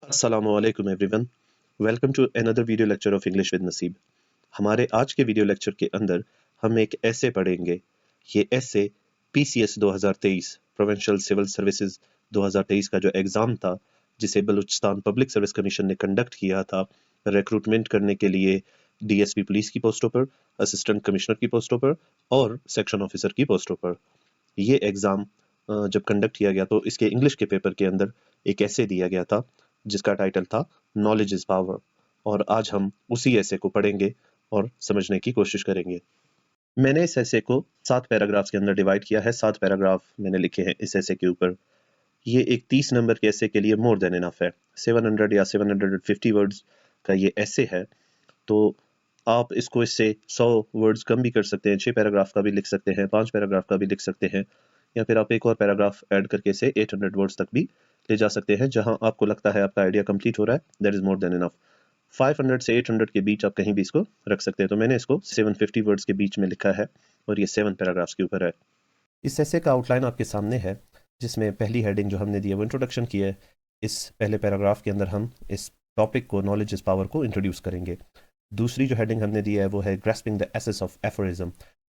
Assalamualaikum everyone. Welcome to another video lecture of English with नसीब। हमारे आज के वीडियो लेक्चर के अंदर हम एक ऐसे पढ़ेंगे। ये ऐसे PCS 2023 प्रोविंशियल सिविल सर्विसेज 2023 का जो एग्ज़ाम था, जिसे बलूचिस्तान पब्लिक सर्विस कमीशन ने कंडक्ट किया था रिक्रूटमेंट करने के लिए DSP पुलिस की पोस्टों पर, असिस्टेंट कमिश्नर की पोस्टों पर और सेक्शन ऑफिसर की पोस्टों पर। ये एग्ज़ाम जब कंडक्ट किया गया तो इसके इंग्लिश के पेपर के अंदर एक ऐसे दिया गया था जिसका टाइटल था नॉलेज इज पावर, और आज हम उसी ऐसे को पढ़ेंगे और समझने की कोशिश करेंगे। मैंने इस ऐसे को 7 पैराग्राफ्स के अंदर डिवाइड किया है। 7 पैराग्राफ मैंने लिखे हैं इस ऐसे के ऊपर। ये एक 30 नंबर के ऐसे के लिए मोर देन इनफ है। 700 या 750 वर्ड्स का ये ऐसे है, तो आप इसको इससे 100 वर्ड्स कम भी कर सकते हैं। 6 पैराग्राफ का भी लिख सकते हैं, 5 पैराग्राफ का भी लिख सकते हैं, या फिर आप एक और पैराग्राफ ऐड करके इसे 800 वर्ड्स तक भी ले जा सकते हैं। जहां आपको लगता है आपका आइडिया कंप्लीट हो रहा है, that is more than enough. 500 से 800 के बीच आप कहीं भी इसको रख सकते हैं। तो मैंने इसको 750 वर्ड्स के बीच में लिखा है और ये 7 पैराग्राफ्स के ऊपर है। इस ऐसे का आउटलाइन आपके सामने है, जिसमें पहली हेडिंग जो हमने दी है वो इंट्रोडक्शन की है। इस पहले पैराग्राफ के अंदर हम इस टॉपिक को, नॉलेज इज पावर को इंट्रोड्यूस करेंगे। दूसरी जो हेडिंग हमने दी है वो है grasping the essence of aphorism.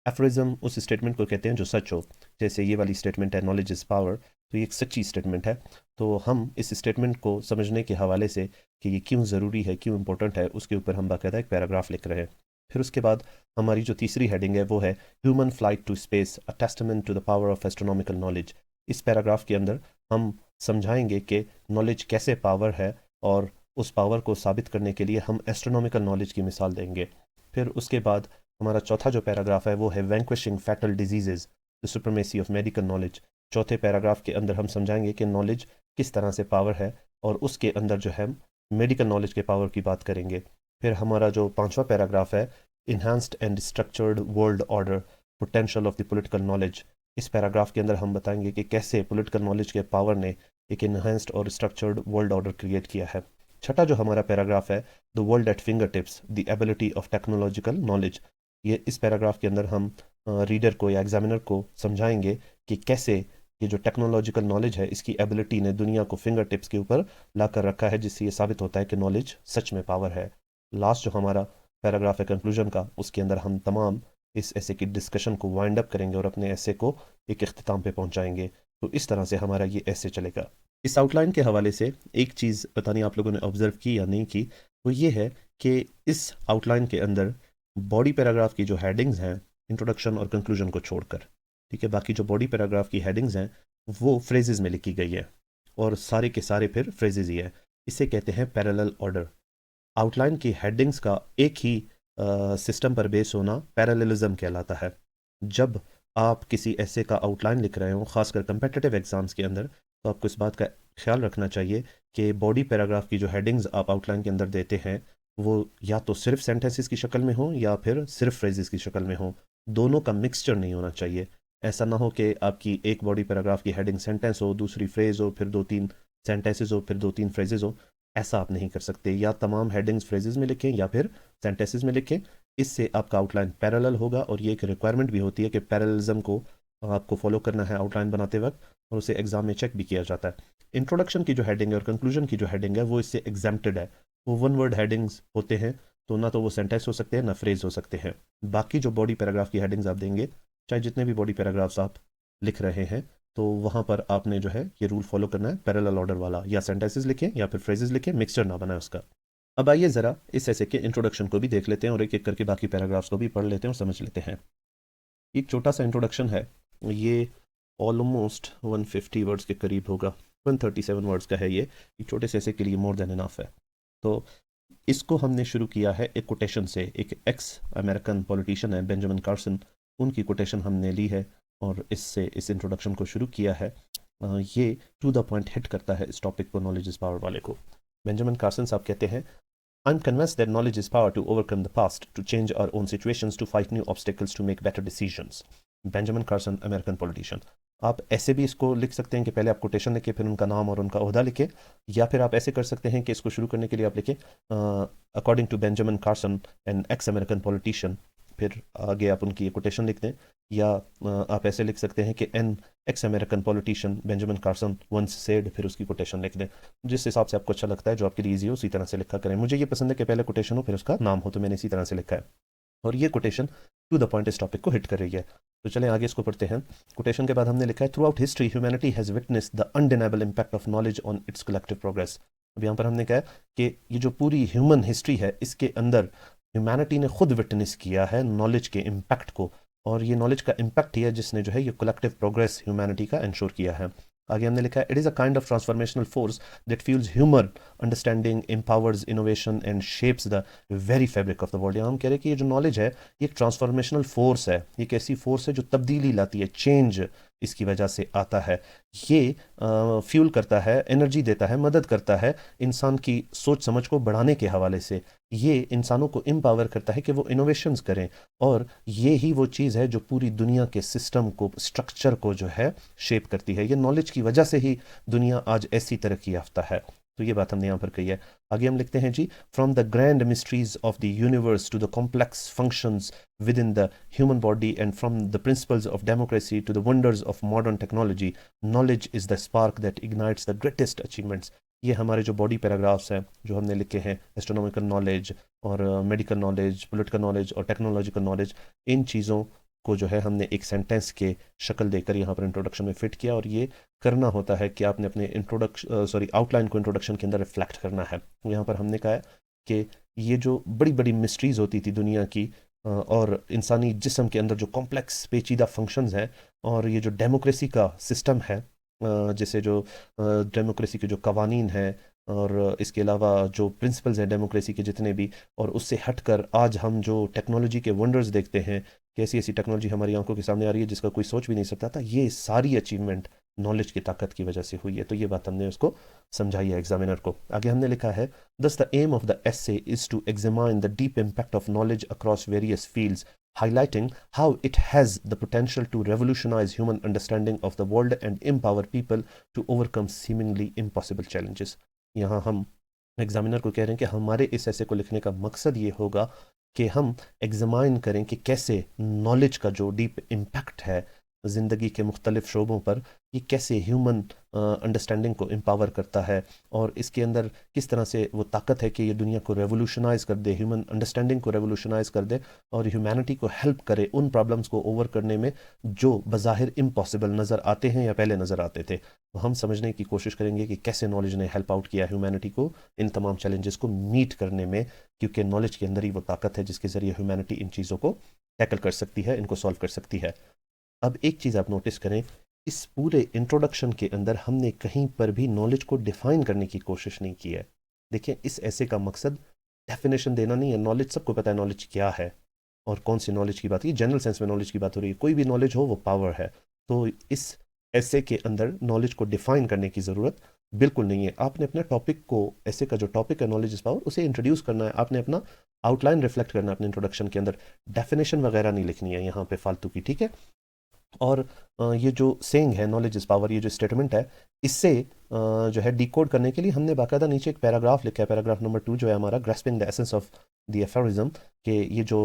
Aphorism उस स्टेटमेंट को कहते हैं जो सच हो। जैसे ये वाली स्टेटमेंट है नॉलेज इज पावर, तो ये एक सच्ची स्टेटमेंट है। तो हम इस स्टेटमेंट को समझने के हवाले से कि ये क्यों ज़रूरी है, क्यों इंपॉर्टेंट है, उसके ऊपर हम बाकायदा एक पैराग्राफ लिख रहे हैं। फिर उसके बाद हमारी जो तीसरी हेडिंग है वो है human flight to space, a testament to the power of astronomical knowledge. इस पैराग्राफ के अंदर हम समझाएंगे कि नॉलेज कैसे पावर है, और उस पावर को साबित करने के लिए हम एस्ट्रोनॉमिकल नॉलेज की मिसाल देंगे। फिर उसके बाद हमारा चौथा जो पैराग्राफ है वो है vanquishing fatal diseases, the supremacy of medical knowledge. चौथे पैराग्राफ के अंदर हम समझाएंगे कि नॉलेज किस तरह से पावर है, और उसके अंदर जो है मेडिकल नॉलेज के पावर की बात करेंगे। फिर हमारा जो पांचवा पैराग्राफ है enhanced and structured world order, potential of the political knowledge. इस पैराग्राफ के अंदर हम बताएंगे कि कैसे पॉलिटिकल नॉलेज के पावर ने एक इन्हांस्ड और स्ट्रक्चर्ड वर्ल्ड ऑर्डर क्रिएट किया है। छठा जो हमारा पैराग्राफ है the world at finger tips, the ability of technological knowledge. ये इस पैराग्राफ के अंदर हम रीडर को या एग्जामिनर को समझाएंगे कि कैसे ये जो टेक्नोलॉजिकल नॉलेज है, इसकी एबिलिटी ने दुनिया को फिंगर टिप्स के ऊपर ला कर रखा है, जिससे ये साबित होता है कि नॉलेज सच में पावर है। लास्ट जो हमारा पैराग्राफ है कंक्लूजन का, उसके अंदर हम तमाम इस ऐसे की डिस्कशन को वाइंड अप करेंगे और अपने ऐसे को एक इख्तिताम पे पहुंचाएंगे। तो इस तरह से हमारा ये ऐसे चलेगा। इस आउटलाइन के हवाले से एक चीज़ पता नहीं आप लोगों ने ऑब्जर्व की या नहीं की, वो ये है कि इस आउटलाइन के अंदर बॉडी पैराग्राफ की जो हेडिंग्स हैं इंट्रोडक्शन और कंक्लूजन को छोड़कर, ठीक है, बाकी जो बॉडी पैराग्राफ की हेडिंग्स हैं वो फ्रेजेस में लिखी गई है, और सारे के सारे फिर फ्रेजेस ही है। इसे कहते हैं पैरेलल ऑर्डर। आउटलाइन की हेडिंग्स का एक ही सिस्टम पर बेस होना पैरेललिज्म कहलाता है। जब आप किसी ऐसे का आउटलाइन लिख रहे हो, खासकर कंपेटिटिव एग्जाम्स के अंदर, तो आपको इस बात का ख्याल रखना चाहिए कि बॉडी पैराग्राफ की जो हेडिंग्स आप आउटलाइन के अंदर देते हैं वो या तो सिर्फ सेंटेंसेस की शक्ल में हो या फिर सिर्फ फ्रेजेस की शक्ल में हो। दोनों का मिक्सचर नहीं होना चाहिए। ऐसा ना हो कि आपकी एक बॉडी पैराग्राफ की हेडिंग सेंटेंस हो, दूसरी फ्रेज हो, फिर 2-3 सेंटेंसेस हो, फिर 2-3 फ्रेजेस हो। ऐसा आप नहीं कर सकते। या तमाम हेडिंग्स फ्रेजेस में लिखें या फिर सेंटेंसेस में लिखें। इससे आपका आउटलाइन पैरेलल होगा, और ये एक रिक्वायरमेंट भी होती है कि पैरेललिज्म को आपको फॉलो करना है आउटलाइन बनाते वक्त, और उसे एग्जाम में चेक भी किया जाता है। इंट्रोडक्शन की जो हेडिंग है और कंक्लूजन की जो हेडिंग है वो इससे एग्जाम्प्टेड है। वो वन वर्ड हेडिंग्स होते हैं, तो ना तो वो सेंटेंस हो सकते हैं ना फ्रेज हो सकते हैं। बाकी जो बॉडी पैराग्राफ की हेडिंग्स आप देंगे, चाहे जितने भी बॉडी पैराग्राफ्स आप लिख रहे हैं, तो वहाँ पर आपने जो है ये रूल फॉलो करना है पैरेलल ऑर्डर वाला। या सेंटेंसेस लिखें या फिर फ्रेजेस लिखें, मिक्सचर ना बनाए उसका। अब आइए ज़रा इस ऐसे के इंट्रोडक्शन को भी देख लेते हैं और एक एक करके बाकी पैराग्राफ्स को भी पढ़ लेते हैं और समझ लेते हैं। एक छोटा सा इंट्रोडक्शन है, ये ऑलमोस्ट 150 वर्ड्स के करीब होगा, 137 वर्ड्स का है। ये एक छोटे से ऐसे के लिए मोर देन इनफ है। तो इसको हमने शुरू किया है एक कोटेशन से। एक एक्स अमेरिकन पॉलिटिशियन है बेंजामिन कार्सन, उनकी कोटेशन हमने ली है और इससे इस इंट्रोडक्शन को शुरू किया है। ये टू द पॉइंट हिट करता है इस टॉपिक को, नॉलेज इज पावर वाले को। बेंजामिन कार्सन साहब कहते हैं, I'm convinced that knowledge is power to overcome the past, to change our own situations, to fight new obstacles, to make better decisions. Benjamin Carson, American politician. आप ऐसे भी इसको लिख सकते हैं कि पहले आप कोटेशन लिखें, फिर उनका नाम और उनका ओहदा लिखें, या फिर आप ऐसे कर सकते हैं कि इसको शुरू करने के लिए आप लिखें according to Benjamin Carson, an ex American politician, फिर आगे आप उनकी कोटेशन लिख दें, या आप ऐसे लिख सकते हैं कि an ex American politician Benjamin Carson once said, फिर उसकी कोटेशन लिख दें। जिस हिसाब से आपको अच्छा लगता है, जो आपके लिए ईजी हो, उसी तरह से लिखा करें। मुझे ये पसंद है कि पहले कोटेशन हो फिर उसका नाम हो, तो मैंने इसी तरह से लिखा है। और ये कोटेशन टू द पॉइंट इस टॉपिक को हिट कर रही है। तो चलें आगे इसको पढ़ते हैं। कोटेशन के बाद हमने लिखा है, through out history humanity has witness the undeniable impact of knowledge on it's collective progress. अब यहाँ पर हमने कहा कि ये जो पूरी ह्यूमन हिस्ट्री है, इसके अंदर ह्यूमैनिटी ने खुद विटनेस किया है नॉलेज के इम्पैक्ट को, और ये नॉलेज का इम्पैक्ट ही है जिसने जो है ये कलेक्टिव प्रोग्रेस ह्यूमैनिटी का इंश्योर किया है। आगे हमने लिखा है, it is a kind of transformational force that fuels human understanding, empowers innovation and shapes the very fabric of the world. यहाँ हम कह रहे हैं कि ये जो नॉलेज है, ये एक ट्रांसफॉर्मेशनल फोर्स है, ये एक ऐसी फोर्स है जो तब्दीली लाती है, चेंज इसकी वजह से आता है। ये फ्यूल करता है, एनर्जी देता है, मदद करता है इंसान की सोच समझ को बढ़ाने के हवाले से। ये इंसानों को एम्पावर करता है कि वो इनोवेशंस करें, और ये ही वो चीज़ है जो पूरी दुनिया के सिस्टम को, स्ट्रक्चर को जो है शेप करती है। ये नॉलेज की वजह से ही दुनिया आज ऐसी तरक्की याफ्ता है। तो ये बात हमने यहाँ पर कही है। आगे हम लिखते हैं जी, from the grand mysteries of the universe to the complex functions within the human body and from the principles of democracy to the wonders of modern technology, knowledge is the spark that ignites the greatest achievements। ये हमारे जो body paragraphs हैं जो हमने लिखे हैं, astronomical knowledge और medical knowledge, political knowledge और टेक्नोलॉजिकल नॉलेज, इन चीज़ों को जो है हमने एक सेंटेंस के शक्ल देकर यहाँ पर इंट्रोडक्शन में फिट किया। और ये करना होता है कि आपने अपने आउटलाइन को इंट्रोडक्शन के अंदर रिफ्लेक्ट करना है। यहाँ पर हमने कहा है कि ये जो बड़ी बड़ी मिस्ट्रीज़ होती थी दुनिया की, और इंसानी जिस्म के अंदर जो कॉम्प्लेक्स पेचीदा फंक्शंस हैं, और ये जो डेमोक्रेसी का सिस्टम है, जैसे जो डेमोक्रेसी के जो कवानीन हैं, और इसके अलावा जो प्रिंसिपल्स हैं डेमोक्रेसी के जितने भी, और उससे हटकर आज हम जो टेक्नोलॉजी के वंडर्स देखते हैं, कैसी ऐसी टेक्नोलॉजी हमारी आंखों के सामने आ रही है जिसका कोई सोच भी नहीं सकता था, ये सारी अचीवमेंट नॉलेज की ताकत की वजह से हुई है। तो ये बात हमने उसको समझाई है एग्जामिनर को। आगे हमने लिखा है, thus the aim of the essay is to examine the deep impact of knowledge across various fields, highlighting how it has the potential to revolutionize human understanding of the world and empower people to overcome seemingly impossible challenges। यहाँ हम examiner को कह रहे हैं कि हमारे इस ऐसे को लिखने का मकसद ये होगा कि हम एग्जामाइन करें कि कैसे नॉलेज का जो डीप इम्पैक्ट है ज़िंदगी के मुख्तलिफ शोबों पर, ये कैसे ह्यूमन अंडरस्टैंडिंग को एम्पावर करता है, और इसके अंदर किस तरह से वो ताकत है कि ये दुनिया को रेवोल्यूशनाइज़ कर दे, ह्यूमन अंडरस्टैंडिंग को रेवोल्यूशनाइज़ कर दे, और ह्यूमैनिटी को हेल्प करे उन प्रॉब्लम्स को ओवर करने में जो बज़ाहिर इम्पॉसिबल नज़र आते हैं या पहले नज़र आते थे। तो हम समझने की कोशिश करेंगे कि कैसे नॉलेज ने हेल्प आउट किया ह्यूमैनिटी को इन तमाम चैलेंजेस को मीट करने में, क्योंकि नॉलेज के अंदर ही वो ताकत है जिसके ज़रिए ह्यूमैनिटी इन चीज़ों को टैकल कर सकती है, इनको सॉल्व कर सकती है। अब एक चीज़ आप नोटिस करें, इस पूरे इंट्रोडक्शन के अंदर हमने कहीं पर भी नॉलेज को डिफाइन करने की कोशिश नहीं की है। देखिए, इस ऐसे का मकसद डेफिनेशन देना नहीं है। नॉलेज सबको पता है नॉलेज क्या है और कौन सी नॉलेज की बात है, जनरल सेंस में नॉलेज की बात हो रही है। कोई भी नॉलेज हो वो पावर है। तो इस ऐसे के अंदर नॉलेज को डिफाइन करने की ज़रूरत बिल्कुल नहीं है। आपने अपने टॉपिक को, ऐसे का जो टॉपिक है नॉलेज इज पावर, उसे इंट्रोड्यूस करना है। आपने अपना आउटलाइन रिफ्लेक्ट करना है अपने इंट्रोडक्शन के अंदर, डेफिनेशन वगैरह नहीं लिखनी है यहाँ पे फालतू की, ठीक है। और ये जो सेइंग है नॉलेज इज़ पावर, ये जो स्टेटमेंट है, इससे जो है डिकोड करने के लिए हमने बाकायदा नीचे एक पैराग्राफ लिखा है, पैराग्राफ नंबर 2 जो है हमारा, grasping the essence of the aphorism, कि ये जो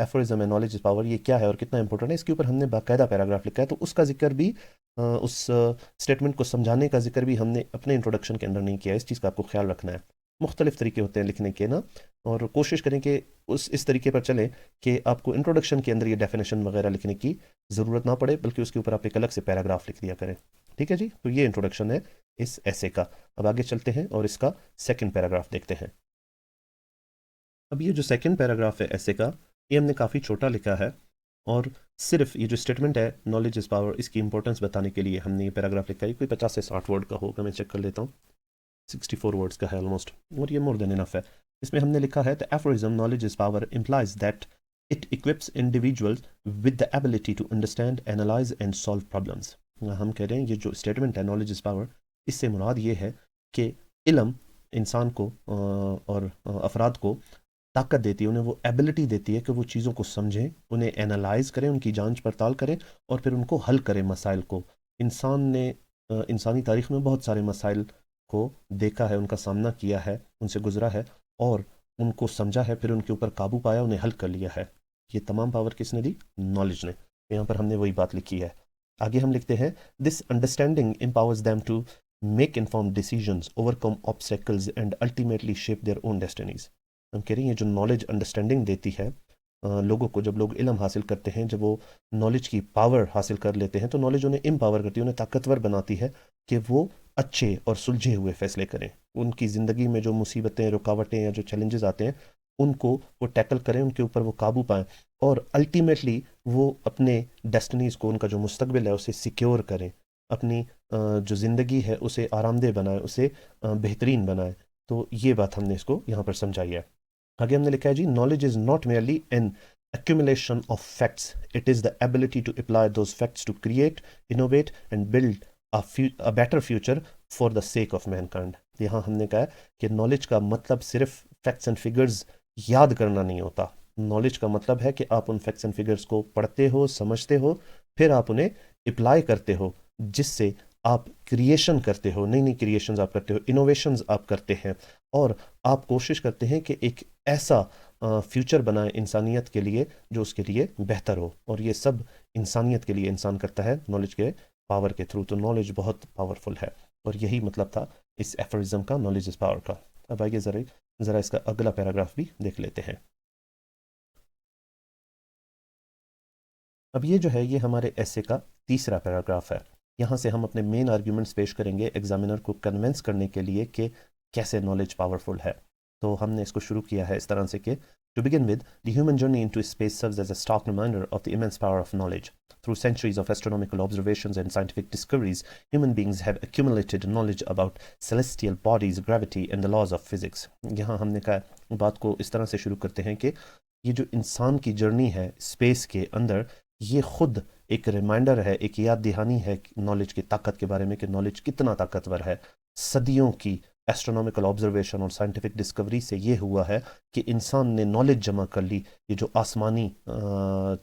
एफोरिज्म है नॉलेज इज़ पावर, ये क्या है और कितना इंपॉर्टेंट है, इसके ऊपर हमने बाकायदा पैराग्राफ लिखा है। तो उसका जिक्र भी, उस स्टेटमेंट को समझाने का जिक्र भी हमने अपने इंट्रोडक्शन के अंदर नहीं किया है। इस चीज़ का आपको ख्याल रखना है। मुख्तलिफ तरीके होते हैं लिखने के ना, और कोशिश करें कि इस तरीके पर चलें कि आपको इंट्रोडक्शन के अंदर ये डेफिनेशन वगैरह लिखने की ज़रूरत ना पड़े, बल्कि उसके ऊपर आप एक अलग से पैराग्राफ लिख दिया करें। ठीक है जी, तो ये इंट्रोडक्शन है इस ऐसे का। अब आगे चलते हैं और इसका सेकंड पैराग्राफ देखते हैं। अब ये जो सेकंड पैराग्राफ है ऐसे का, ये हमने काफ़ी छोटा लिखा है, और सिर्फ ये जो स्टेटमेंट है नॉलेज इज़ पावर, इसकी इंपॉर्टेंस बताने के लिए हमने ये पैराग्राफ लिखा है। कोई 50 से 60 वर्ड का होगा, मैं चेक कर लेता हूँ। 64 वर्ड्स का है ऑलमोस्ट, और ये मोर देन इनफ है। इसमें हमने लिखा है, the aphorism knowledge is power implies that it equips individuals with the ability to understand, analyse and solve problems. हम कह रहे हैं ये जो स्टेटमेंट है नॉलेज इज पावर, इससे मुराद ये है कि इल्म इंसान को और अफराद को ताकत देती है, उन्हें वो एबिलिटी देती है कि वो चीज़ों को समझें, उन्हें एनालाइज करें, उनकी जांच पड़ताल करें, और फिर उनको हल करें मसाइल को। इंसान ने इंसानी तारीख़ में बहुत सारे मसाइल को देखा है, उनका सामना किया है, उनसे गुजरा है, और उनको समझा है, फिर उनके ऊपर काबू पाया, उन्हें हल कर लिया है। ये तमाम पावर किसने दी? नॉलेज ने। यहाँ पर हमने वही बात लिखी है। आगे हम लिखते हैं this understanding empowers them to make informed decisions, overcome obstacles and ultimately shape their own destinies. हम कह रहे हैं ये जो नॉलेज अंडरस्टैंडिंग देती है लोगों को, जब लोग इल्म हासिल करते हैं, जब वो नॉलेज की पावर हासिल कर लेते हैं, तो नॉलेज उन्हें एम्पावर करती है, उन्हें ताकतवर बनाती है कि वो अच्छे और सुलझे हुए फैसले करें। उनकी ज़िंदगी में जो मुसीबतें, रुकावटें या जो चैलेंजेस आते हैं उनको वो टैकल करें, उनके ऊपर वो काबू पाएँ और अल्टीमेटली वो अपने डेस्टिनीज़ को, उनका जो मुस्तकबिल है उसे सिक्योर करें, अपनी जो ज़िंदगी है उसे आरामदेह बनाएं, उसे बेहतरीन बनाएं। तो ये बात हमने इसको यहाँ पर समझाई है। आगे हमने लिखा है जी, knowledge is not merely an accumulation of facts, it is the ability to apply those facts to create, innovate and build a better future for the sake of mankind। यहाँ हमने कहा कि नॉलेज का मतलब सिर्फ फैक्ट्स एंड फिगर्स याद करना नहीं होता। नॉलेज का मतलब है कि आप उन फैक्ट्स एंड फिगर्स को पढ़ते हो, समझते हो, फिर आप उन्हें अप्लाई करते हो, जिससे आप क्रिएशन करते हो, नई नई क्रिएशंस आप करते हो, इनोवेशंस आप करते हैं और आप कोशिश करते हैं कि एक ऐसा फ्यूचर बनाए इंसानियत के लिए जो उसके लिए बेहतर हो। और ये सब इंसानियत के लिए इंसान करता है नॉलेज के पावर के थ्रू। तो नॉलेज बहुत पावरफुल है और यही मतलब था इस एफरिज्म का, नॉलेज इज पावर का। अब आइए ज़रा इसका अगला पैराग्राफ भी देख लेते हैं। अब ये जो है ये हमारे ऐसे का तीसरा पैराग्राफ है। यहाँ से हम अपने मेन आर्ग्यूमेंट्स पेश करेंगे एग्जामिनर को कन्विंस करने के लिए कि कैसे नॉलेज पावरफुल है। तो हमने इसको शुरू किया है इस तरह से कि To begin with, the human journey into space serves as a stark reminder of the immense power of knowledge. Through centuries of astronomical observations and scientific discoveries, human beings have accumulated knowledge about celestial bodies, gravity, and the laws of physics. यहाँ हमने कहा बात को इस तरह से शुरू करते हैं कि ये जो इंसान की जर्नी है स्पेस के अंदर, ये खुद एक रिमाइंडर है, एक याद दहानी है नॉलेज की ताकत के बारे में कि नॉलेज कितना ताकतवर है। सदियों की एस्ट्रोनॉमिकल ऑब्जर्वेशन और साइंटिफिक डिस्कवरी से ये हुआ है कि इंसान ने नॉलेज जमा कर ली। ये जो आसमानी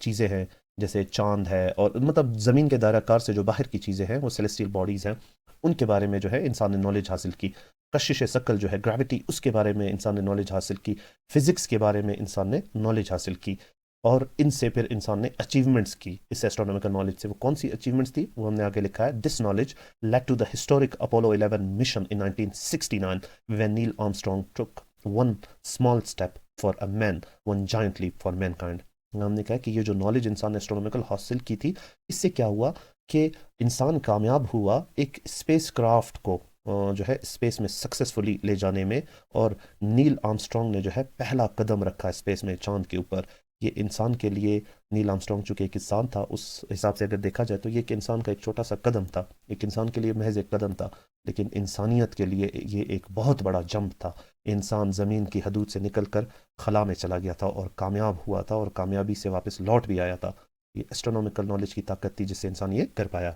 चीज़ें हैं जैसे चांद है और मतलब ज़मीन के दायराकार से जो बाहर की चीज़ें हैं वो सेलेस्टियल बॉडीज़ हैं, उनके बारे में जो है इंसान ने नॉलेज हासिल की। कशिश शकल जो है ग्रेविटी, उसके बारे में इंसान ने नॉलेज हासिल की। फिज़िक्स के बारे में इंसान ने नॉलेज हासिल की और इनसे फिर इंसान ने अचीवमेंट्स की इस एस्ट्रोनॉमिकल नॉलेज से। वो कौन सी अचीवमेंट्स थी वो हमने आगे लिखा है। This knowledge led to the historic Apollo 11 mission in 1969 when Neil Armstrong took one small step for a man, one giant leap for mankind। हमने कहा कि ये जो नॉलेज इंसान ने एस्ट्रोनॉमिकल हासिल की थी, इससे क्या हुआ कि इंसान कामयाब हुआ एक स्पेस क्राफ्ट को जो है स्पेस में सक्सेसफुली ले जाने में। और नील आर्मस्ट्रॉन्ग ने जो है पहला कदम रखा स्पेस में, चांद के ऊपर। ये इंसान के लिए, नील आर्मस्ट्रॉन्ग चूँकि एक इंसान था, उस हिसाब से अगर देखा जाए तो ये एक इंसान का एक छोटा सा कदम था, एक इंसान के लिए महज एक कदम था, लेकिन इंसानियत के लिए ये एक बहुत बड़ा जंप था। इंसान ज़मीन की हदूद से निकल कर खला में चला गया था और कामयाब हुआ था और कामयाबी से वापस लौट भी आया था। ये एस्ट्रोनॉमिकल नॉलेज की ताकत थी जिससे इंसान ये कर पाया।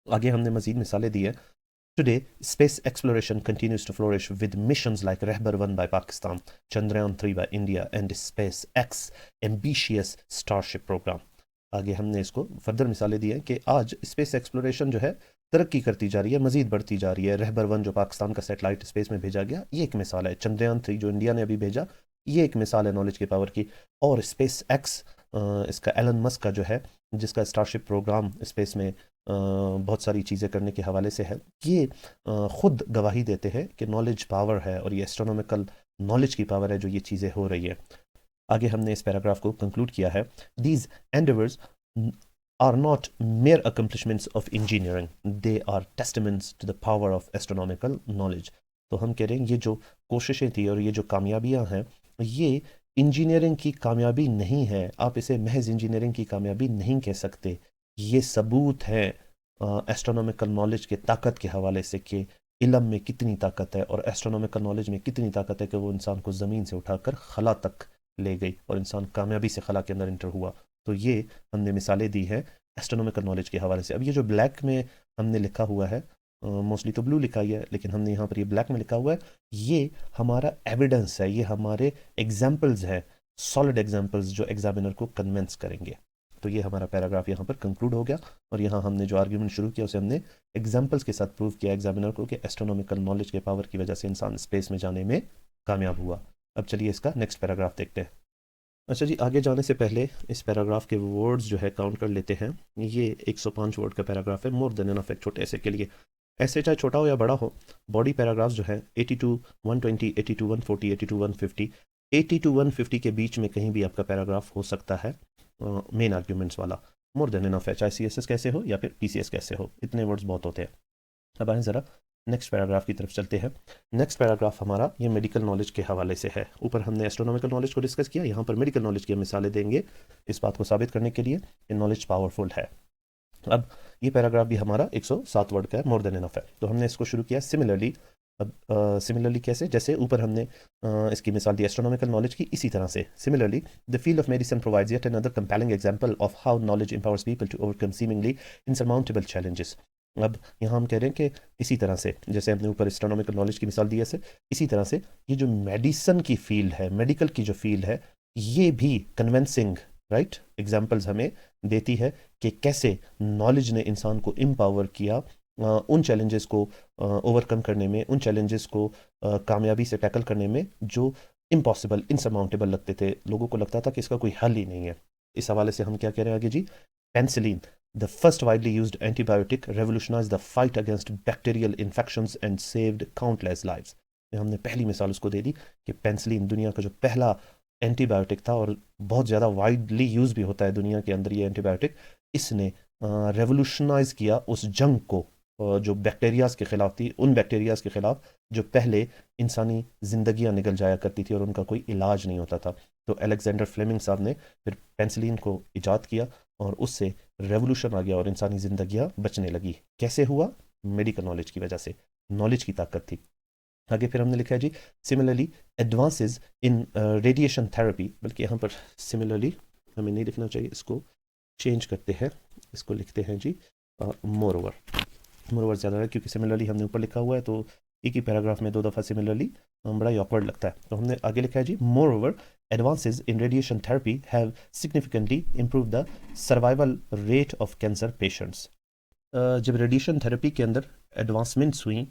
आगे हमने मज़ीद मिसालें दी हैं। Today, space exploration continues to flourish with missions like Rahbar 1 by Pakistan, Chandrayaan 3 by India, and SpaceX ambitious Starship program। आगे हमने इसको फर्दर मिसालें दी हैं कि आज स्पेस एक्सप्लोरेशन जो है तरक्की करती जा रही है, मजीद बढ़ती जा रही है। रहबर 1 जो पाकिस्तान का सैटेलाइट स्पेस में भेजा गया, ये एक मिसाल है। चंद्रयान 3 जो इंडिया ने अभी भेजा, ये एक मिसाल है नॉलेज की पावर की। और स्पेस एक्स, इसका एलन मस्क का जो है, जिसका स्टारशिप प्रोग्राम स्पेस में बहुत सारी चीज़ें करने के हवाले से है, ये ख़ुद गवाही देते हैं कि नॉलेज पावर है और ये एस्ट्रोनॉमिकल नॉलेज की पावर है जो ये चीज़ें हो रही है। आगे हमने इस पैराग्राफ को कंक्लूड किया है। These endeavors are not mere accomplishments of engineering, they are testaments to the power of astronomical knowledge। तो हम कह रहे हैं ये जो कोशिशें थी और ये जो कामयाबियां हैं, ये इंजीनियरिंग की कामयाबी नहीं है। आप इसे महज इंजीनियरिंग की कामयाबी नहीं कह सकते। ये सबूत है एस्ट्रोनॉमिकल नॉलेज के ताकत के हवाले से कि इल्म में कितनी ताकत है और एस्ट्रोनॉमिकल नॉलेज में कितनी ताकत है कि वो इंसान को ज़मीन से उठाकर खला तक ले गई और इंसान कामयाबी से खला के अंदर इंटर हुआ। तो ये हमने मिसालें दी हैं एस्ट्रोनॉमिकल नॉलेज के हवाले से। अब ये जो ब्लैक में हमने लिखा हुआ है, मोस्टली तो ब्लू लिखा ही है, लेकिन हमने यहाँ पर ये ब्लैक में लिखा हुआ है, ये हमारा एविडेंस है, ये हमारे एग्जाम्पल्स हैं, सॉलिड एग्जाम्पल्स जो एग्जामिनर को कन्विंस करेंगे। तो ये हमारा पैराग्राफ यहाँ पर कंक्लूड हो गया और यहाँ हमने जो आर्ग्यूमेंट शुरू किया उसे हमने एग्जाम्पल्स के साथ प्रूव किया एग्जामिनर को कि एस्ट्रोनॉमिकल नॉलेज के पावर की वजह से इंसान स्पेस में जाने में कामयाब हुआ। अब चलिए इसका नेक्स्ट पैराग्राफ देखते हैं। अच्छा जी, आगे जाने से पहले इस पैराग्राफ के वर्ड्स जो है काउंट कर लेते हैं। ये 105 वर्ड का पैराग्राफ है, मोर देन एनफ एक छोटे ऐसे के लिए। ऐसे चाहे छोटा हो या बड़ा हो, बॉडी पैराग्राफ्स जो है 82 120 82 140 82 150 80 टू 150 के बीच में कहीं भी आपका पैराग्राफ हो सकता है, मेन आर्ग्यूमेंट्स वाला। मोर देन एनफ है, चाहे CSS कैसे हो या फिर PCS कैसे हो, इतने वर्ड्स बहुत होते हैं। अब आए ज़रा नेक्स्ट पैराग्राफ की तरफ चलते हैं। नेक्स्ट पैराग्राफ हमारा ये मेडिकल नॉलेज के हवाले से है। ऊपर हमने एस्ट्रोनॉमिकल नॉलेज को डिस्कस किया, यहाँ पर मेडिकल नॉलेज की हम मिसालें देंगे इस बात को साबित करने के लिए कि नॉलेज पावरफुल है। अब ये पैराग्राफ भी हमारा 107 वर्ड का है, मोर देन इनफ है। तो हमने इसको शुरू किया सिमिलरली। अब सिमिलरली कैसे, जैसे ऊपर हमने इसकी मिसाल दी एस्ट्रोनॉमिकल नॉलेज की, इसी तरह से similarly the field of medicine provides yet another compelling example of how knowledge empowers people to overcome seemingly insurmountable challenges. अब यहाँ हम कह रहे हैं कि इसी तरह से जैसे हमने ऊपर एस्ट्रोनॉमिकल नॉलेज की मिसाल दी है, इसी तरह से ये जो मेडिसन की फील्ड है, मेडिकल की जो फील्ड है, ये भी कन्विंसिंग राइट एग्जाम्पल्स हमें देती है कि कैसे नॉलेज ने इंसान को एम्पावर किया उन चैलेंजेस को ओवरकम करने में, उन चैलेंजेस को कामयाबी से टैकल करने में जो इम्पॉसिबल इनसरमाउंटेबल लगते थे। लोगों को लगता था कि इसका कोई हल ही नहीं है। इस हवाले से हम क्या कह रहे हैं आगे जी। Penicillin, the first widely used antibiotic, revolutionised the fight against bacterial infections and saved countless lives. हमने पहली मिसाल उसको दे दी कि पेंसिलिन दुनिया का जो पहला एंटीबायोटिक था और बहुत ज़्यादा वाइडली यूज़ भी होता है दुनिया के अंदर ये एंटीबायोटिक, इसने रेवोल्यूशनाइज किया उस जंग को जो बैक्टीरियाज के ख़िलाफ़ थी, उन बैक्टीरियाज के ख़िलाफ़ जो पहले इंसानी ज़िंदगियां निकल जाया करती थी और उनका कोई इलाज नहीं होता था। तो अलेक्जेंडर फ्लेमिंग साहब ने फिर पेंसिलिन को ईजाद किया और उससे रेवोल्यूशन आ गया और इंसानी ज़िंदगियां बचने लगी। कैसे हुआ? मेडिकल नॉलेज की वजह से, नॉलेज की ताकत थी। आगे फिर हमने लिखा है जी similarly advances in radiation therapy, बल्कि यहाँ पर सिमिलरली हमें नहीं लिखना चाहिए, इसको चेंज करते हैं, इसको लिखते हैं जी मोर ओवर। मोर ओवर ज़्यादा है क्योंकि सिमिलरली हमने ऊपर लिखा हुआ है तो एक ही पैराग्राफ में दो दफ़ा सिमिलरली बड़ा ही ऑकवर्ड लगता है। तो हमने आगे लिखा है जी moreover advances in radiation therapy have significantly improve the survival rate of cancer patients. जब रेडिएशन थेरेपी के अंदर एडवांसमेंट्स हुई,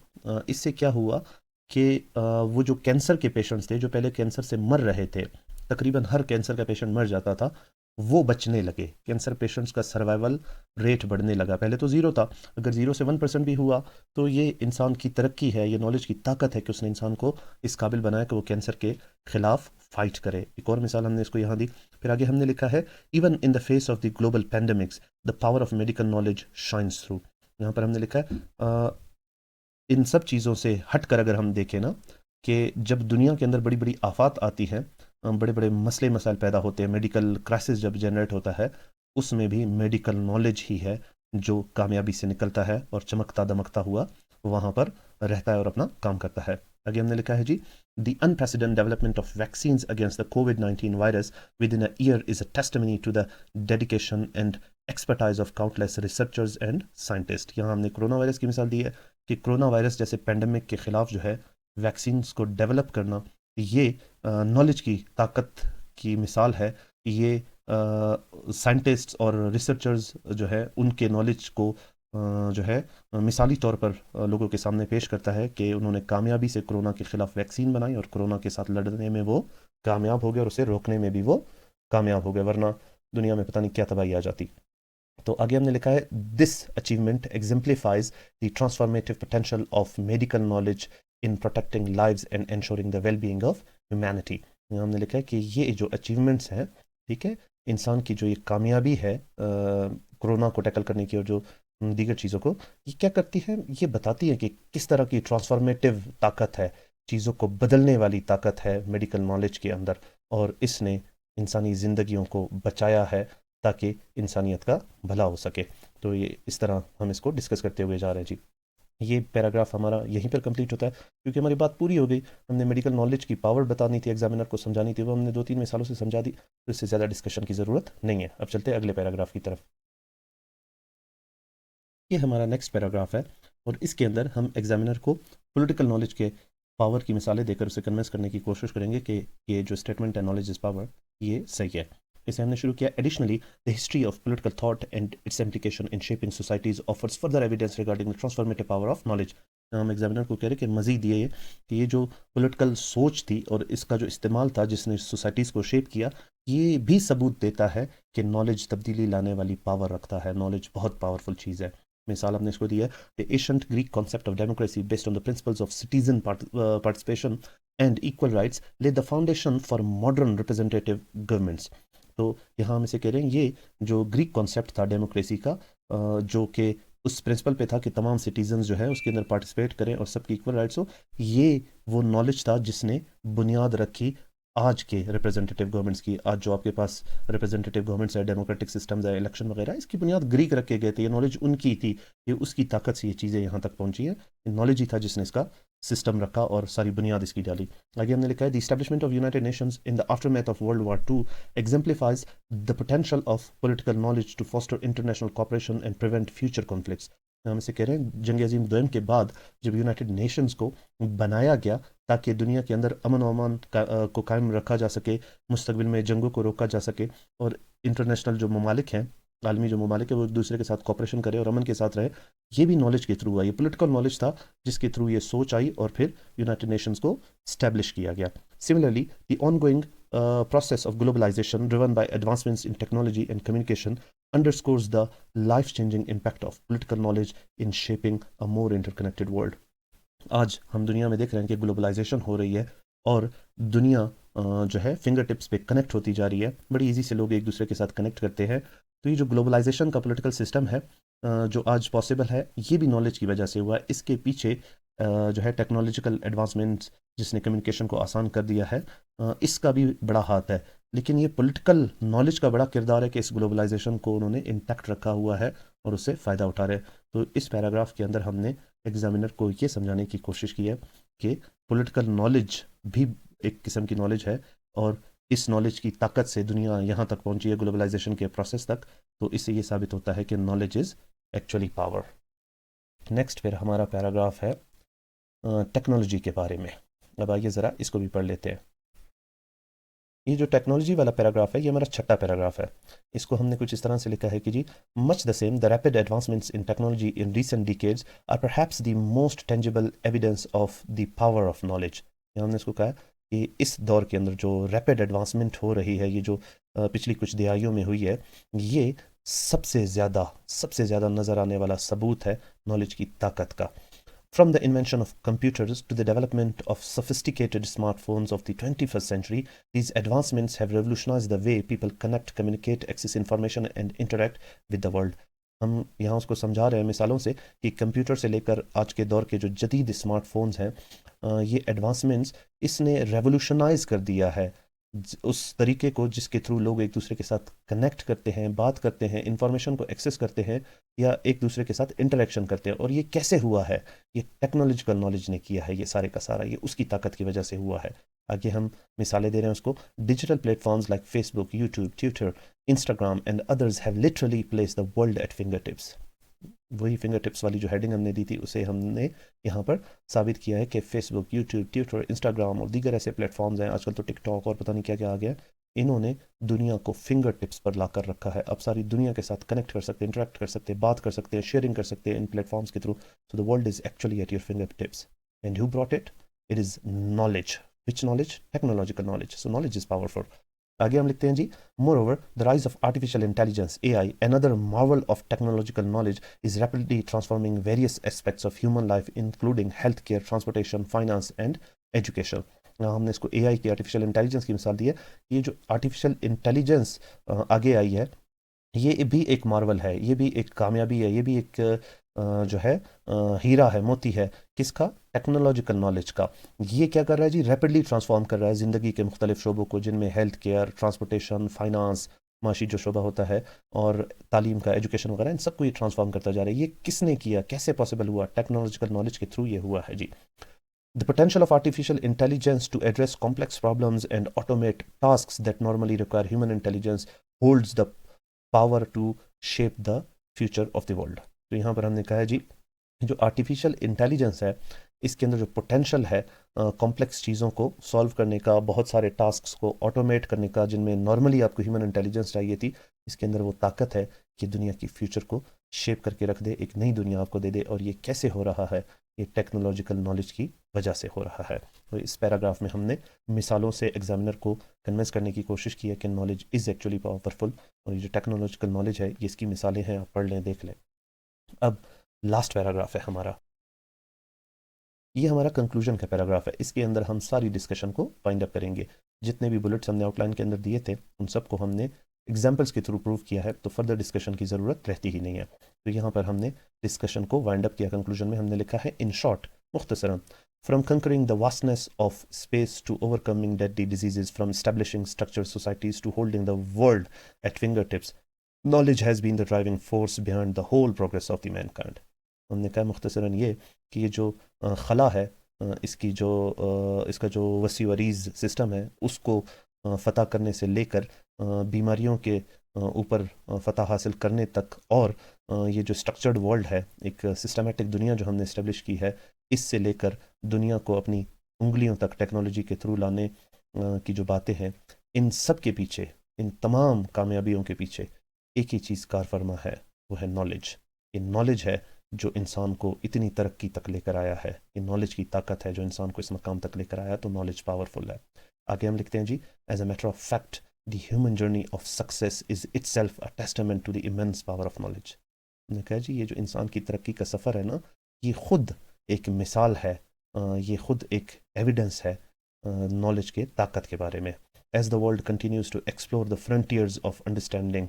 इससे क्या हुआ कि वो जो कैंसर के पेशेंट्स थे जो पहले कैंसर से मर रहे थे, तकरीबन हर कैंसर का पेशेंट मर जाता था, वो बचने लगे। कैंसर पेशेंट्स का सर्वाइवल रेट बढ़ने लगा। पहले तो ज़ीरो था, अगर 0 से 1% भी हुआ तो ये इंसान की तरक्की है, ये नॉलेज की ताकत है कि उसने इंसान को इस काबिल बनाया कि वो कैंसर के खिलाफ फाइट करे। एक और मिसाल हमने इसको यहाँ दी। फिर आगे हमने लिखा है even in the face of the global pandemics the power of medical knowledge shines through. यहाँ पर हमने लिखा है इन सब चीज़ों से हटकर अगर हम देखें ना कि जब दुनिया के अंदर बड़ी बड़ी आफात आती हैं, बड़े बड़े मसले मसाइल पैदा होते हैं, मेडिकल क्राइसिस जब जनरेट होता है, उसमें भी मेडिकल नॉलेज ही है जो कामयाबी से निकलता है और चमकता दमकता हुआ वहाँ पर रहता है और अपना काम करता है। आगे हमने लिखा है जी the unprecedented development of vaccines against the कोविड-19 virus within a year is a testimony to the dedication and expertise of countless researchers and scientist. यहाँ हमने कोरोना वायरस की मिसाल दी है कि कोरोना वायरस जैसे पेंडेमिक के ख़िलाफ़ जो है वैक्सीन्स को डेवलप करना, ये नॉलेज की ताकत की मिसाल है। ये साइंटिस्ट्स और रिसर्चर्स जो है उनके नॉलेज को जो है मिसाली तौर पर लोगों के सामने पेश करता है कि उन्होंने कामयाबी से कोरोना के ख़िलाफ़ वैक्सीन बनाई और कोरोना के साथ लड़ने में वो कामयाब हो गए और उसे रोकने में भी वो कामयाब हो गए, वरना दुनिया में पता नहीं क्या तबाही आ जाती। तो आगे हमने लिखा है this achievement exemplifies the transformative potential of medical knowledge in protecting lives and ensuring the wellbeing of humanity. हमने लिखा है कि ये जो अचीवमेंट्स हैं, ठीक है, इंसान की जो ये कामयाबी है कोरोना को टैकल करने की और जो दीगर चीज़ों को, ये क्या करती है, ये बताती है कि किस तरह की ट्रांसफॉर्मेटिव ताकत है, चीज़ों को बदलने वाली ताकत है मेडिकल नॉलेज के अंदर, और इसने इंसानी ज़िंदगियों को बचाया है ताकि इंसानियत का भला हो सके। तो ये इस तरह हम इसको डिस्कस करते हुए जा रहे हैं जी। ये पैराग्राफ हमारा यहीं पर कंप्लीट होता है क्योंकि हमारी बात पूरी हो गई। हमने मेडिकल नॉलेज की पावर बतानी थी, एग्जामिनर को समझानी थी, वो हमने 2-3 मिसालों से समझा दी, तो इससे ज़्यादा डिस्कशन की ज़रूरत नहीं है। अब चलते हैं अगले पैराग्राफ की तरफ। ये हमारा नेक्स्ट पैराग्राफ है और इसके अंदर हम एग्जामिनर को पॉलिटिकल नॉलेज के पावर की मिसालें देकर उसे कन्विंस करने की कोशिश करेंगे कि ये जो स्टेटमेंट है नॉलेज इज पावर, ये सही है। इसे हमने शुरू किया additionally the history of political thought and it's implication in shaping societies offers further evidence regarding the transformative power of knowledge. हम एग्जामिनर को कह रहे हैं कि मज़ीद ये कि ये जो पॉलिटिकल सोच थी और इसका जो इस्तेमाल था जिसने सोसाइटीज़ को शेप किया, ये भी सबूत देता है कि नॉलेज तब्दीली लाने वाली पावर रखता है। नॉलेज बहुत पावरफुल चीज़ है। मिसाल हमने इसको दी है, the ancient Greek concept of democracy based on the principles of citizen participation and equal rights laid the foundation for modern representative governments. तो यहाँ हम इसे कह रहे हैं, ये जो ग्रीक कॉन्सेप्ट था डेमोक्रेसी का, जो कि उस प्रिंसिपल पे था कि तमाम सिटीजन्स जो है उसके अंदर पार्टिसिपेट करें और सबकी इक्वल राइट्स हो, ये वो नॉलेज था जिसने बुनियाद रखी आज के रिप्रेजेंटेटिव गवर्नमेंट्स की। आज जो आपके पास रिप्रेजेंटेटिव गवर्नमेंट्स है, डेमोक्रेटिक सिस्टम्स है, इलेक्शन वगैरह, इसकी बुनियाद ग्रीक रखे गए थे। ये नॉलेज उनकी थी, ये उसकी ताकत से ये चीज़ें यहाँ तक पहुँची है। नॉलेज ही था जिसने इसका सिस्टम रखा और सारी बुनियाद इसकी डाली। आगे हमने लिखा है, the establishment of United Nations in the aftermath of world war II exemplifies the potential of political knowledge to foster international cooperation and prevent future conflicts। हम इसे कह रहे हैं, जंग अजीम दोयम के बाद जब यूनाइटेड नेशंस को बनाया गया ताकि दुनिया के अंदर अमन और अमान को कायम रखा जा सके, मुस्तकबिल में जंगों को रोका जा सके और इंटरनेशनल जो ममालिक हैं, आलमी जो ममालिक है, वो एक दूसरे के साथ कॉपरेशन करे और अमन के साथ रहे, ये भी नॉलेज के थ्रू आई। ये पोलिटिकल नॉलेज था जिसके थ्रू ये सोच आई और फिर यूनाइटेड नेशंस को स्टैब्लिश किया गया। Similarly the ongoing process of globalization driven by advancements in technology and communication underscores the life-changing impact of political knowledge in shaping a more interconnected world। आज हम दुनिया में देख रहे हैं कि ग्लोबलाइजेशन हो रही है और दुनिया जो है फिंगर टिप्स पे कनेक्ट होती जा रही है। बड़ी इजी से लोग एक दूसरे के साथ कनेक्ट करते हैं। तो ये जो ग्लोबलाइजेशन का पॉलिटिकल सिस्टम है जो आज पॉसिबल है, ये भी नॉलेज की वजह से हुआ है। इसके पीछे जो है टेक्नोलॉजिकल एडवांसमेंट्स जिसने कम्युनिकेशन को आसान कर दिया है, इसका भी बड़ा हाथ है। लेकिन ये पॉलिटिकल नॉलेज का बड़ा किरदार है कि इस ग्लोबलाइजेशन को उन्होंने इंटैक्ट रखा हुआ है और उससे फ़ायदा उठा रहे। तो इस पैराग्राफ के अंदर हमने एग्जामिनर को ये समझाने की कोशिश की है कि पॉलिटिकल नॉलेज भी एक किस्म की नॉलेज है और इस नॉलेज की ताकत से दुनिया यहाँ तक पहुँची है, ग्लोबलाइजेशन के प्रोसेस तक। तो इससे ये साबित होता है कि knowledge is actually power. Next फिर हमारा पैराग्राफ है टेक्नोलॉजी के बारे में। अब आइए ज़रा इसको भी पढ़ लेते हैं। ये जो टेक्नोलॉजी वाला पैराग्राफ है, ये हमारा छठा पैराग्राफ है। इसको हमने कुछ इस तरह से लिखा है कि जी, much the same the rapid advancements in technology in recent decades are perhaps the most tangible evidence of the power of knowledge. हमने इसको कहा कि इस दौर के अंदर जो रैपिड एडवांसमेंट हो रही है, ये जो पिछली कुछ दिहाइयों में हुई है, ये सबसे ज़्यादा नज़र आने वाला सबूत है नॉलेज की ताकत का। From the invention of computers to the development of sophisticated smartphones of the 21st century, these advancements have revolutionized the way people connect, communicate, access information and interact with the world। हम यहाँ उसको समझा रहे हैं मिसालों से कि computer से लेकर आज के दौर के जो जदीद स्मार्टफोन्स हैं, ये एडवांसमेंट्स इसने रेवोल्यूशनाइज कर दिया है उस तरीके को जिसके थ्रू लोग एक दूसरे के साथ कनेक्ट करते हैं, बात करते हैं, इंफॉर्मेशन को एक्सेस करते हैं या एक दूसरे के साथ इंटरेक्शन करते हैं। और ये कैसे हुआ है? ये टेक्नोलॉजिकल नॉलेज ने किया है। ये सारे का सारा ये उसकी ताकत की वजह से हुआ है। आगे हम मिसालें दे रहे हैं उसको। Digital platforms like Facebook, YouTube, Twitter, Instagram and others have literally place the world at finger tips. वही फिंगर टिप्स वाली जो हेडिंग हमने दी थी उसे हमने यहाँ पर साबित किया है कि फेसबुक, यूट्यूब, ट्विटर, इंस्टाग्राम और दीगर ऐसे प्लेटफॉर्म्स हैं, आजकल तो टिकटॉक और पता नहीं क्या क्या आ गया, इन्होंने दुनिया को फिंगर टिप्स पर ला कर रखा है। अब सारी दुनिया के साथ कनेक्ट कर सकते हैं, इंटरेक्ट कर सकते हैं, बात कर सकते हैं, शेयरिंग कर सकते हैं इन प्लेटफॉर्म्स के through. So the world is actually at your finger tips and who brought it? It is knowledge. Which knowledge? Technological knowledge. So knowledge is powerful. आगे हम लिखते हैं जी, moreover the rise of artificial intelligence AI, another marvel of technological knowledge, is rapidly transforming various aspects of human life including healthcare, transportation, finance and education। हमने इसको AI की artificial intelligence की मिसाल दी है। ये जो आर्टिफिशियल इंटेलिजेंस आगे आई है, ये भी एक मार्वल है, ये भी एक कामयाबी है, ये भी एक जो है हीरा है, मोती है। किसका? टेक्नोलॉजिकल नॉलेज का। ये क्या कर रहा है जी? रैपिडली ट्रांसफॉर्म कर रहा है ज़िंदगी के मुख्तलिफ शोबों को, जिनमें हेल्थ केयर, ट्रांसपोर्टेशन, फाइनेंस, माशी जो शोबा होता है और तालीम का, एजुकेशन वगैरह, इन सबको ये ट्रांसफॉर्म करता जा रहा है। ये किसने किया? कैसे पॉसिबल हुआ? टेक्नोलॉजिकल नॉलेज के थ्रू ये हुआ है जी। The potential of artificial intelligence to address complex problems and automate tasks that normally require human intelligence holds the power to shape the future of the world। तो यहाँ पर हमने कहा है जी, जो आर्टिफिशियल इंटेलिजेंस है, इसके अंदर जो पोटेंशल है कॉम्प्लेक्स चीज़ों को सॉल्व करने का, बहुत सारे टास्क्स को ऑटोमेट करने का, जिनमें नॉर्मली आपको ह्यूमन इंटेलिजेंस चाहिए थी, इसके अंदर वो ताकत है कि दुनिया की फ्यूचर को शेप करके रख दे, एक नई दुनिया आपको दे दे। और ये कैसे हो रहा है? ये टेक्नोलॉजिकल नॉलेज की वजह से हो रहा है। तो इस पैराग्राफ में हमने मिसालों से एग्जामिनर को कन्विंस करने की कोशिश की है कि नॉलेज इज़ एक्चुअली पावरफुल, और ये जो टेक्नोलॉजिकल नॉलेज है ये इसकी मिसालें हैं, आप पढ़ लें, देख लें। अब लास्ट पैराग्राफ है हमारा, ये हमारा कंक्लूजन का पैराग्राफ है। इसके अंदर हम सारी डिस्कशन को वाइंड अप करेंगे। जितने भी बुलेट्स हमने आउटलाइन के अंदर दिए थे उन सबको हमने एग्जाम्पल्स के थ्रू प्रूव किया है, तो फर्दर डिस्कशन की ज़रूरत रहती ही नहीं है। तो यहाँ पर हमने डिस्कशन को वाइंड अप किया। कंक्लूजन में हमने लिखा है, इन शॉर्ट, मुख्तसरन, from conquering the vastness of space to overcoming deadly diseases, from establishing structured societies to holding the world at fingertips, knowledge has been the driving force behind the whole progress of the mankind. हमने कहा मुख्तसरन ये कि ये जो खला है, इसकी जो इसका जो वसी वरीज़ सिस्टम है उसको फ़तह करने से लेकर बीमारियों के ऊपर फ़तह हासिल करने तक, और ये जो स्ट्रक्चर्ड वर्ल्ड है, एक सिस्टमेटिक दुनिया जो हमने इस्टेब्लिश की है, इससे लेकर दुनिया को अपनी उंगलियों तक टेक्नोलॉजी के थ्रू लाने की जो बातें हैं, इन सब के पीछे, इन तमाम कामयाबियों के पीछे एक ही चीज़ कार फरमा है, वो है नॉलेज। ये नॉलेज है जो इंसान को इतनी तरक्की तक लेकर आया है। ये नॉलेज की ताकत है जो इंसान को इस मकाम तक लेकर आया, तो नॉलेज पावरफुल है। आगे हम लिखते हैं जी, as a matter of fact the human journey of success is itself a testament to the immense power of knowledge. हमने कहा जी, ये जो इंसान की तरक्की का सफ़र है ना, ये खुद एक मिसाल है, ये खुद एक एविडेंस है नॉलेज के ताकत के बारे में। As the world continues to explore the frontiers of understanding,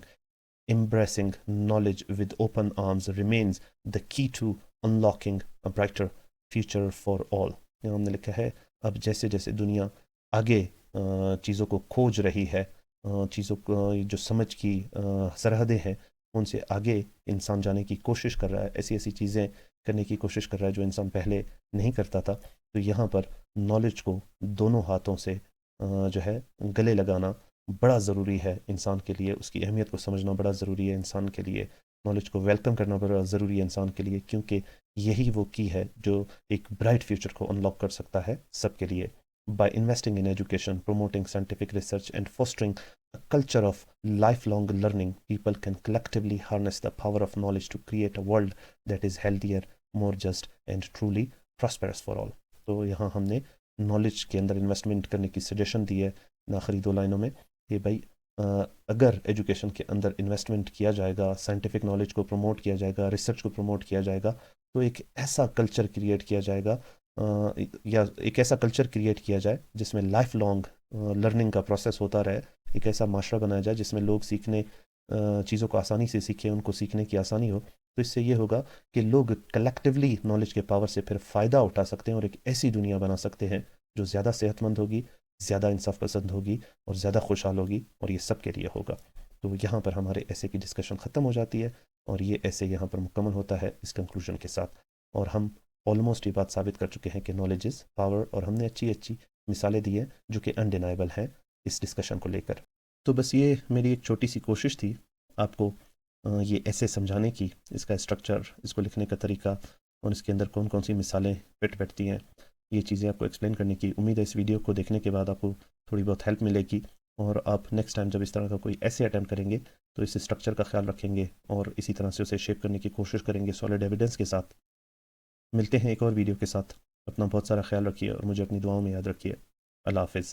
embracing knowledge with open arms remains the key to unlocking a brighter future for all. यहाँ हमने लिखा है, अब जैसे जैसे दुनिया आगे चीज़ों को खोज रही है, चीज़ों को जो समझ की सरहदें हैं उनसे आगे इंसान जाने की कोशिश कर रहा है, ऐसी ऐसी चीज़ें करने की कोशिश कर रहा है जो इंसान पहले नहीं करता था। तो यहाँ पर नॉलेज को दोनों हाथों से जो है गले लगाना बड़ा ज़रूरी है इंसान के लिए, उसकी अहमियत को समझना बड़ा ज़रूरी है इंसान के लिए, नॉलेज को वेलकम करना बड़ा ज़रूरी है इंसान के लिए, क्योंकि यही वो की है जो एक ब्राइट फ्यूचर को अनलॉक कर सकता है सबके लिए। By investing in education, promoting scientific research and fostering a culture of lifelong learning, people can collectively harness the power of knowledge to create a world that is healthier, more just and truly prosperous for all. तो यहाँ हमने knowledge के अंदर investment करने की suggestion दी है आखिरी दो लाइनों में कि भाई अगर एजुकेशन के अंदर इन्वेस्टमेंट किया जाएगा, साइंटिफिक नॉलेज को प्रमोट किया जाएगा, रिसर्च को प्रमोट किया जाएगा, तो एक ऐसा कल्चर क्रिएट किया जाएगा, या एक ऐसा कल्चर क्रिएट किया जाए जिसमें लाइफ लॉन्ग लर्निंग का प्रोसेस होता रहे, एक ऐसा माशरा बनाया जाए जिसमें लोग सीखने चीज़ों को आसानी से सीखें, उनको सीखने की आसानी हो। तो इससे ये होगा कि लोग कलेक्टिवली नॉलेज के पावर से फिर फ़ायदा उठा सकते हैं और एक ऐसी दुनिया बना सकते हैं जो ज़्यादा सेहतमंद होगी, ज़्यादा इंसाफ पसंद होगी और ज़्यादा खुशहाल होगी, और ये सब के लिए होगा। तो यहाँ पर हमारे ऐसे की डिस्कशन ख़त्म हो जाती है और ये ऐसे यहाँ पर मुकम्मल होता है इस कंक्लूजन के साथ। और हम ऑलमोस्ट ये बात साबित कर चुके हैं कि नॉलेज इज़ पावर, और हमने अच्छी अच्छी मिसालें दी हैं जो कि अनडिनाइबल हैं इस डिस्कशन को लेकर। तो बस ये मेरी एक छोटी सी कोशिश थी आपको ये ऐसे समझाने की, इसका स्ट्रक्चर, इसको लिखने का तरीका और इसके अंदर कौन कौन सी मिसालें फिट बैठती हैं, ये चीज़ें आपको एक्सप्लेन करने की। उम्मीद है इस वीडियो को देखने के बाद आपको थोड़ी बहुत हेल्प मिलेगी और आप नेक्स्ट टाइम जब इस तरह का कोई ऐसे अटैम्प्ट करेंगे तो इस स्ट्रक्चर का ख्याल रखेंगे और इसी तरह से उसे शेप करने की कोशिश करेंगे सॉलिड एविडेंस के साथ। मिलते हैं एक और वीडियो के साथ। अपना बहुत सारा ख्याल रखिए और मुझे अपनी दुआओं में याद रखिए। अल्लाह हाफ़िज़।